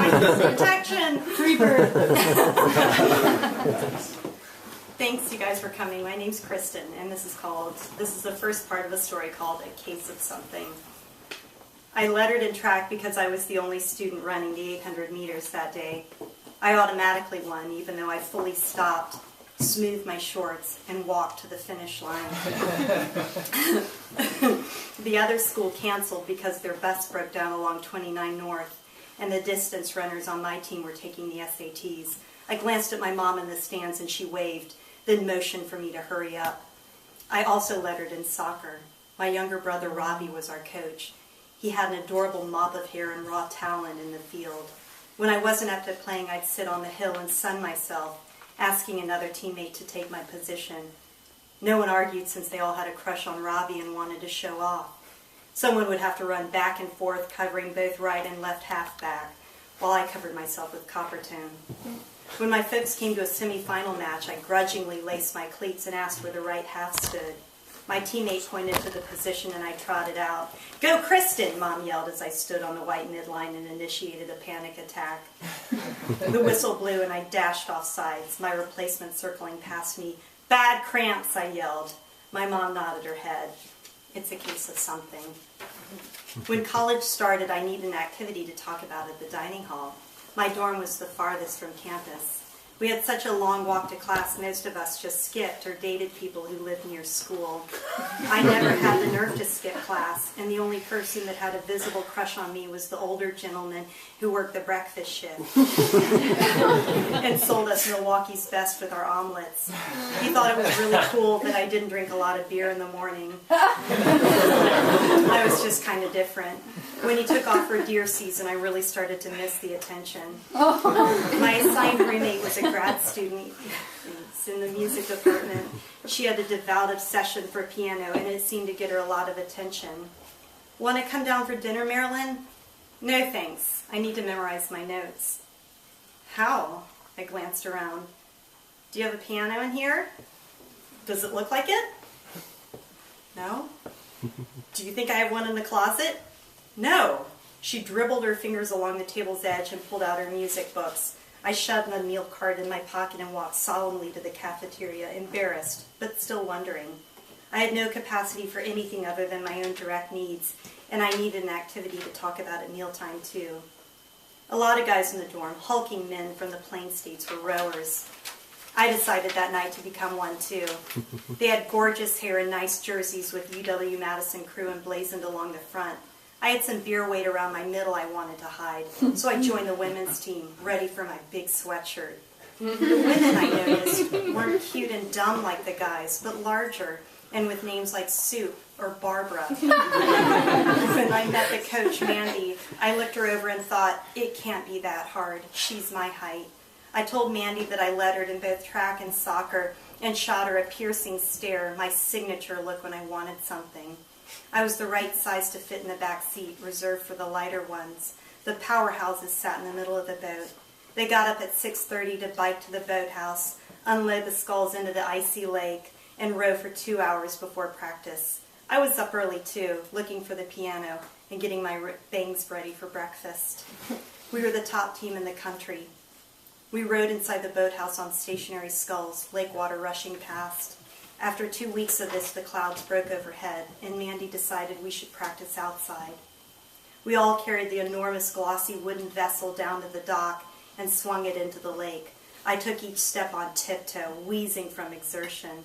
Protection! Creeper! Thanks, you guys, for coming. My name's Kristen, and this is the first part of a story called A Case of Something. I lettered in track because I was the only student running the 800 meters that day. I automatically won, even though I fully stopped, smoothed my shorts, and walked to the finish line. The other school canceled because their bus broke down along 29 North, and the distance runners on my team were taking the SATs. I glanced at my mom in the stands, and she waved, then motioned for me to hurry up. I also lettered in soccer. My younger brother, Robbie, was our coach. He had an adorable mop of hair and raw talent in the field. When I wasn't up to playing, I'd sit on the hill and sun myself, asking another teammate to take my position. No one argued since they all had a crush on Robbie and wanted to show off. Someone would have to run back and forth, covering both right and left halfback, while I covered myself with copper tone. When my folks came to a semifinal match, I grudgingly laced my cleats and asked where the right half stood. My teammate pointed to the position and I trotted out. "Go Kristen!" Mom yelled as I stood on the white midline and initiated a panic attack. The whistle blew and I dashed off sides, my replacement circling past me. "Bad cramps," I yelled. My mom nodded her head. It's a case of something. When college started, I needed an activity to talk about at the dining hall. My dorm was the farthest from campus. We had such a long walk to class, most of us just skipped or dated people who lived near school. I never had the nerve to skip class, and the only person that had a visible crush on me was the older gentleman who worked the breakfast shift and sold us Milwaukee's Best with our omelets. He thought it was really cool that I didn't drink a lot of beer in the morning. I was just kind of different. When he took off for deer season, I really started to miss the attention. My assigned roommate was a grad student in the music department. She had a devout obsession for piano, and it seemed to get her a lot of attention. "Want to come down for dinner, Marilyn?" "No, thanks. I need to memorize my notes." "How?" I glanced around. "Do you have a piano in here? Does it look like it?" "No." "Do you think I have one in the closet?" "No." She dribbled her fingers along the table's edge and pulled out her music books. I shoved the meal cart in my pocket and walked solemnly to the cafeteria, embarrassed, but still wondering. I had no capacity for anything other than my own direct needs, and I needed an activity to talk about at mealtime, too. A lot of guys in the dorm, hulking men from the Plain States, were rowers. I decided that night to become one, too. They had gorgeous hair and nice jerseys with UW-Madison crew emblazoned along the front. I had some beer weight around my middle I wanted to hide, so I joined the women's team, ready for my big sweatshirt. The women, I noticed, weren't cute and dumb like the guys, but larger, and with names like Soup or Barbara. When I met the coach, Mandy, I looked her over and thought, it can't be that hard. She's my height. I told Mandy that I lettered in both track and soccer, and shot her a piercing stare, my signature look when I wanted something. I was the right size to fit in the back seat, reserved for the lighter ones. The powerhouses sat in the middle of the boat. They got up at 6:30 to bike to the boathouse, unload the sculls into the icy lake, and row for 2 hours before practice. I was up early, too, looking for the piano and getting my bangs ready for breakfast. We were the top team in the country. We rowed inside the boathouse on stationary sculls, lake water rushing past. After 2 weeks of this, the clouds broke overhead, and Mandy decided we should practice outside. We all carried the enormous glossy wooden vessel down to the dock and swung it into the lake. I took each step on tiptoe, wheezing from exertion.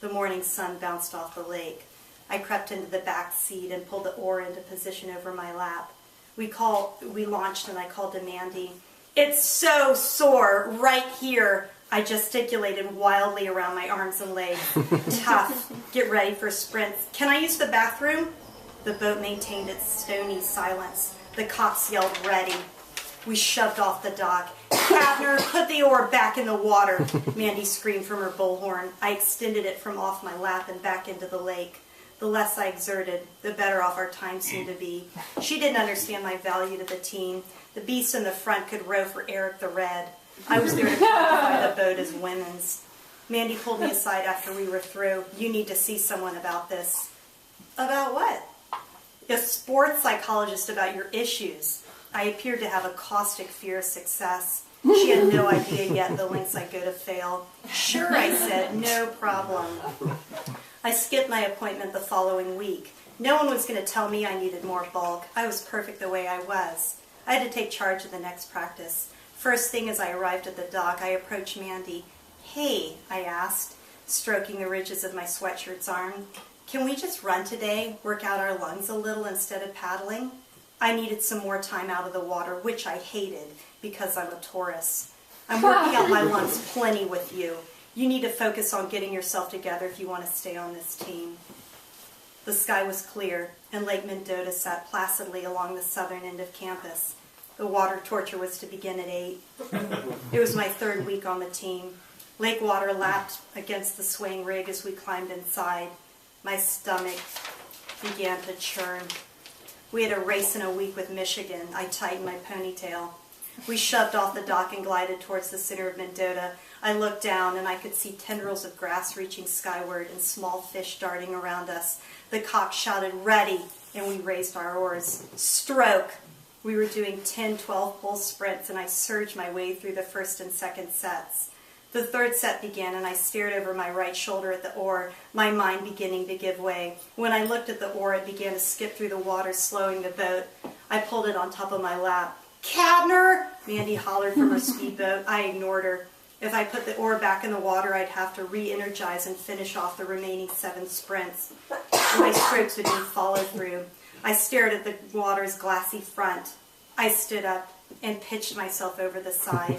The morning sun bounced off the lake. I crept into the back seat and pulled the oar into position over my lap. We launched, and I called to Mandy, "It's so sore right here." I gesticulated wildly around my arms and legs. "Tough. Get ready for sprints. Can I use the bathroom?" The boat maintained its stony silence. The cops yelled, "Ready." We shoved off the dock. "Kadner, put the oar back in the water," Mandy screamed from her bullhorn. I extended it from off my lap and back into the lake. The less I exerted, the better off our time seemed to be. She didn't understand my value to the team. The beast in the front could row for Eric the Red. I was there to classify the boat as women's. Mandy pulled me aside after we were through. "You need to see someone about this." "About what?" "A sports psychologist about your issues." I appeared to have a caustic fear of success. She had no idea yet the lengths I'd go to fail. Sure, I said, no problem. I skipped my appointment the following week. No one was going to tell me I needed more bulk. I was perfect the way I was. I had to take charge of the next practice. First thing as I arrived at the dock, I approached Mandy. Hey, I asked, stroking the ridges of my sweatshirt's arm. Can we just run today, work out our lungs a little instead of paddling? I needed some more time out of the water, which I hated because I'm a Taurus. I'm working out my lungs plenty with you. You need to focus on getting yourself together if you want to stay on this team. The sky was clear, and Lake Mendota sat placidly along the southern end of campus. The water torture was to begin at 8. It was my 3rd week on the team. Lake water lapped against the swaying rig as we climbed inside. My stomach began to churn. We had a race in a week with Michigan. I tightened my ponytail. We shoved off the dock and glided towards the center of Mendota. I looked down and I could see tendrils of grass reaching skyward and small fish darting around us. The cock shouted, ready, and we raised our oars. Stroke! We were doing 10, 12 bull sprints and I surged my way through the first and second sets. The 3rd set began and I stared over my right shoulder at the oar, my mind beginning to give way. When I looked at the oar, it began to skip through the water, slowing the boat. I pulled it on top of my lap. Kadner! Mandy hollered from her speedboat. I ignored her. If I put the oar back in the water, I'd have to re-energize and finish off the remaining 7 sprints. My strokes would need follow-through. I stared at the water's glassy front. I stood up and pitched myself over the side.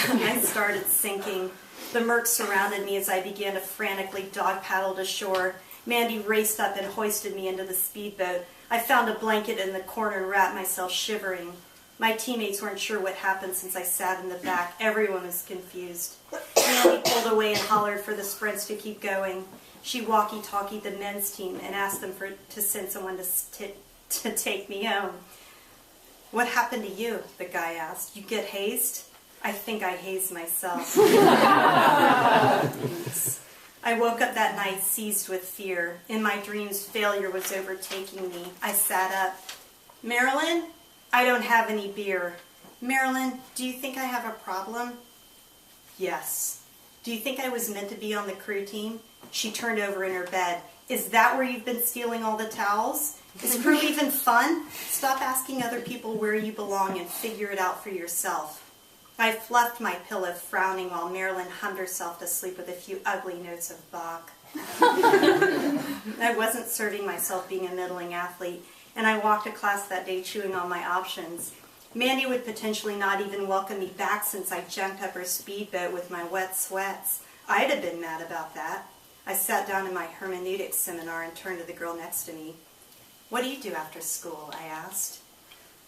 I started sinking. The murk surrounded me as I began to frantically dog paddle to shore. Mandy raced up and hoisted me into the speedboat. I found a blanket in the corner and wrapped myself, shivering. My teammates weren't sure what happened since I sat in the back. Everyone was confused. Mandy pulled away and hollered for the sprints to keep going. She walkie-talkied the men's team and asked them to send someone to take me home. What happened to you? The guy asked. You get hazed? I think I hazed myself. I woke up that night seized with fear. In my dreams, failure was overtaking me. I sat up. Marilyn, I don't have any beer. Marilyn, do you think I have a problem? Yes. Do you think I was meant to be on the crew team? She turned over in her bed. Is that where you've been stealing all the towels? Is crew even fun? Stop asking other people where you belong and figure it out for yourself. I fluffed my pillow, frowning, while Marilyn hummed herself to sleep with a few ugly notes of Bach. I wasn't serving myself being a middling athlete, and I walked to class that day chewing on my options. Mandy would potentially not even welcome me back since I junked up her speedboat with my wet sweats. I'd have been mad about that. I sat down in my hermeneutics seminar and turned to the girl next to me. What do you do after school? I asked.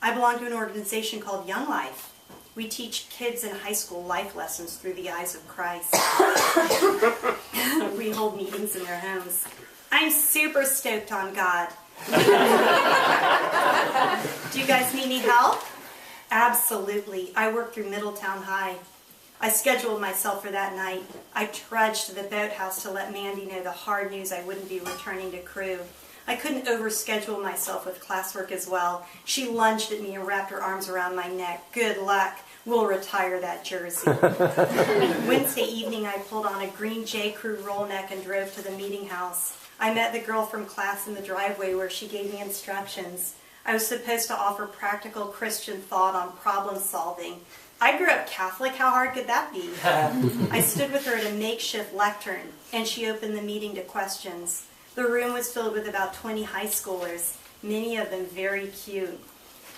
I belong to an organization called Young Life. We teach kids in high school life lessons through the eyes of Christ. We hold meetings in their homes. I'm super stoked on God. Do you guys need any help? Absolutely. I work through Middletown High. I scheduled myself for that night. I trudged to the boathouse to let Mandy know the hard news I wouldn't be returning to crew. I couldn't overschedule myself with classwork as well. She lunged at me and wrapped her arms around my neck. Good luck. We'll retire that jersey. Wednesday evening, I pulled on a green J. Crew roll neck and drove to the meeting house. I met the girl from class in the driveway where she gave me instructions. I was supposed to offer practical Christian thought on problem solving. I grew up Catholic. How hard could that be? I stood with her at a makeshift lectern, and she opened the meeting to questions. The room was filled with about 20 high schoolers, many of them very cute.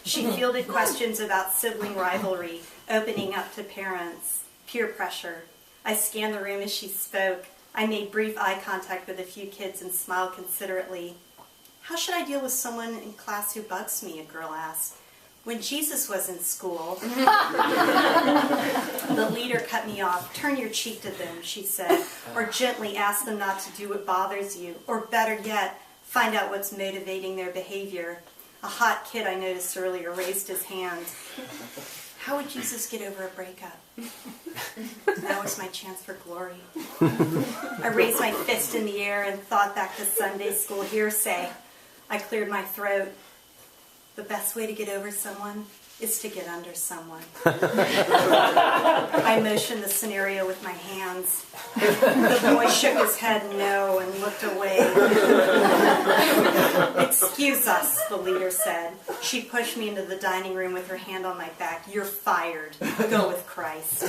She fielded questions about sibling rivalry, opening up to parents, peer pressure. I scanned the room as she spoke. I made brief eye contact with a few kids and smiled considerately. How should I deal with someone in class who bugs me? A girl asked. When Jesus was in school, the leader cut me off. Turn your cheek to them, she said, or gently ask them not to do what bothers you, or better yet, find out what's motivating their behavior. A hot kid I noticed earlier raised his hand. How would Jesus get over a breakup? That was my chance for glory. I raised my fist in the air and thought back to Sunday school hearsay. I cleared my throat. The best way to get over someone is to get under someone. I motioned the scenario with my hands. The boy shook his head no and looked away. Excuse us, the leader said. She pushed me into the dining room with her hand on my back. You're fired. Go with Christ.